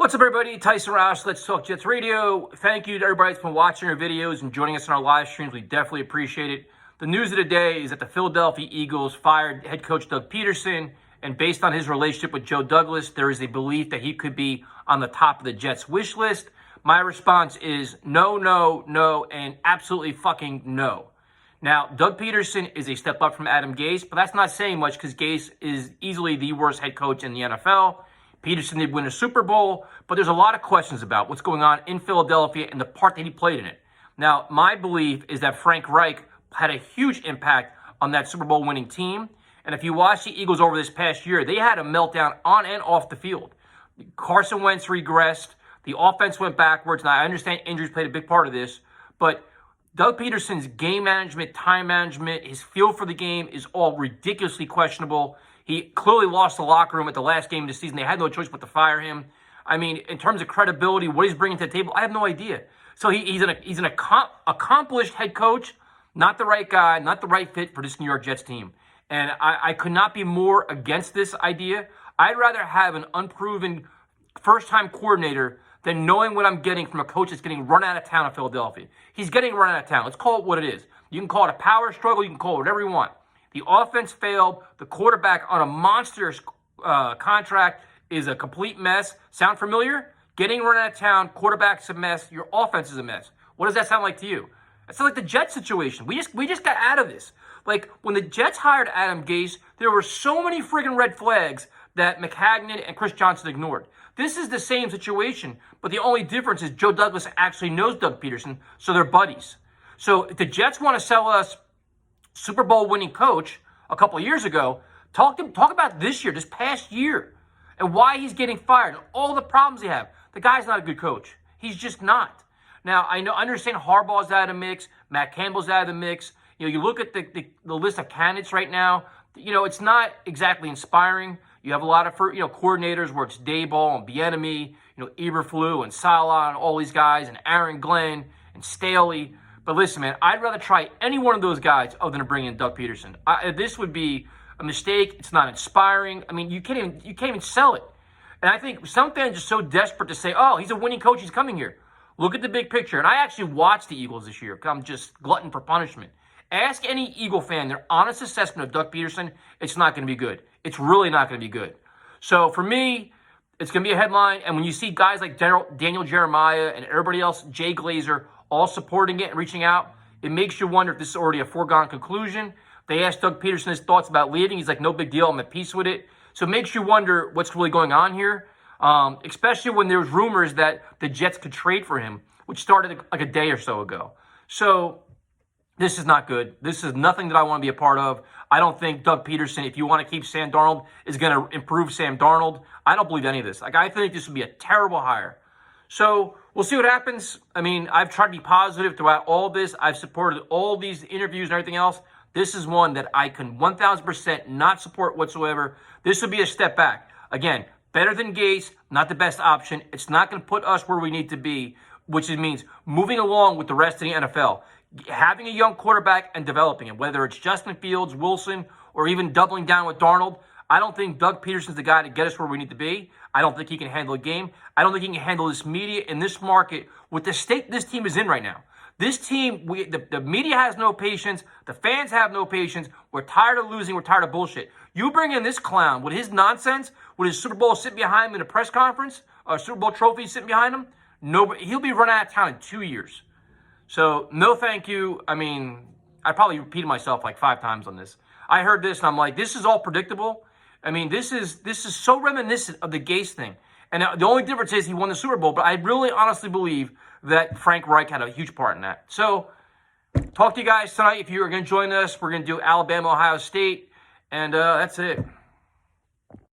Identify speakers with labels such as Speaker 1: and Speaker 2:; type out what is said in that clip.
Speaker 1: What's up, everybody? Tyson Roush, Let's Talk Jets Radio. Thank you to everybody that's been watching our videos and joining us in our live streams. We definitely appreciate it. The news of the day is that the Philadelphia Eagles fired head coach Doug Pederson, and based on his relationship with Joe Douglas, there is a belief that he could be on the top of the Jets' wish list. My response is no, no, no, and absolutely fucking no. Now, Doug Pederson is a step up from Adam Gase, but that's not saying much because Gase is easily the worst head coach in the NFL. Pederson did win a Super Bowl, but there's a lot of questions about what's going on in Philadelphia and the part that he played in it. Now, my belief is that Frank Reich had a huge impact on that Super Bowl winning team. And if you watch the Eagles over this past year, they had a meltdown on and off the field. Carson Wentz regressed. The offense went backwards. Now, I understand injuries played a big part of this, but Doug Pederson's game management, time management, his feel for the game is all ridiculously questionable. He clearly lost the locker room at the last game of the season. They had no choice but to fire him. I mean, in terms of credibility, what he's bringing to the table, I have no idea. So he's an accomplished head coach, not the right guy, not the right fit for this New York Jets team. And I could not be more against this idea. I'd rather have an unproven first-time coordinator than knowing what I'm getting from a coach that's getting run out of town in Philadelphia. He's getting run out of town. Let's call it what it is. You can call it a power struggle. You can call it whatever you want. The offense failed. The quarterback on a monster contract is a complete mess. Sound familiar? Getting run out of town, quarterback's a mess, your offense is a mess. What does that sound like to you? It sounds like the Jets situation. We just got out of this. Like, when the Jets hired Adam Gase, there were so many friggin' red flags that McHagnon and Chris Johnson ignored. This is the same situation, but the only difference is Joe Douglas actually knows Doug Pederson, so they're buddies. So if the Jets want to sell us Super Bowl winning coach a couple of years ago, talk about this year, this past year, and why he's getting fired and all the problems they have. The guy's not a good coach. He's just not. Now, I understand Harbaugh's out of the mix, Matt Campbell's out of the mix. You know, you look at the list of candidates right now, you know, it's not exactly inspiring. You have a lot of coordinators where it's Daboll and Bieniemy, Eberflus and Salah and all these guys, and Aaron Glenn and Staley. But listen, man, I'd rather try any one of those guys other than bring in Doug Pederson. This would be a mistake. It's not inspiring. I mean, you can't even sell it. And I think some fans are so desperate to say, oh, he's a winning coach, he's coming here. Look at the big picture. And I actually watched the Eagles this year because I'm just glutton for punishment. Ask any Eagle fan their honest assessment of Doug Pederson. It's not going to be good. It's really not going to be good. So for me, it's going to be a headline. And when you see guys like Daniel Jeremiah and everybody else, Jay Glazer, all supporting it and reaching out, it makes you wonder if this is already a foregone conclusion. They asked Doug Pederson his thoughts about leaving. He's like, no big deal. I'm at peace with it. So it makes you wonder what's really going on here, especially when there's rumors that the Jets could trade for him, which started like a day or so ago. So this is not good. This is nothing that I want to be a part of. I don't think Doug Pederson, if you want to keep Sam Darnold, is going to improve Sam Darnold. I don't believe any of this. Like, I think this would be a terrible hire. So we'll see what happens. I mean, I've tried to be positive throughout all this. I've supported all these interviews and everything else. This is one that I can 1,000% not support whatsoever. This would be a step back. Again, better than Gase, not the best option. It's not going to put us where we need to be, which means moving along with the rest of the NFL. Having a young quarterback and developing him, whether it's Justin Fields, Wilson, or even doubling down with Darnold. I don't think Doug Pederson's the guy to get us where we need to be. I don't think he can handle a game. I don't think he can handle this media in this market with the state this team is in right now. This team, the media has no patience. The fans have no patience. We're tired of losing. We're tired of bullshit. You bring in this clown with his nonsense, with his Super Bowl sitting behind him in a press conference, a Super Bowl trophy sitting behind him, he'll be run out of town in 2 years. So, no thank you. I mean, I probably repeated myself like 5 times on this. I heard this and I'm like, this is all predictable. I mean, this is so reminiscent of the Gase thing. And the only difference is he won the Super Bowl, but I really honestly believe that Frank Reich had a huge part in that. So, talk to you guys tonight. If you are going to join us, we're going to do Alabama, Ohio State, and that's it.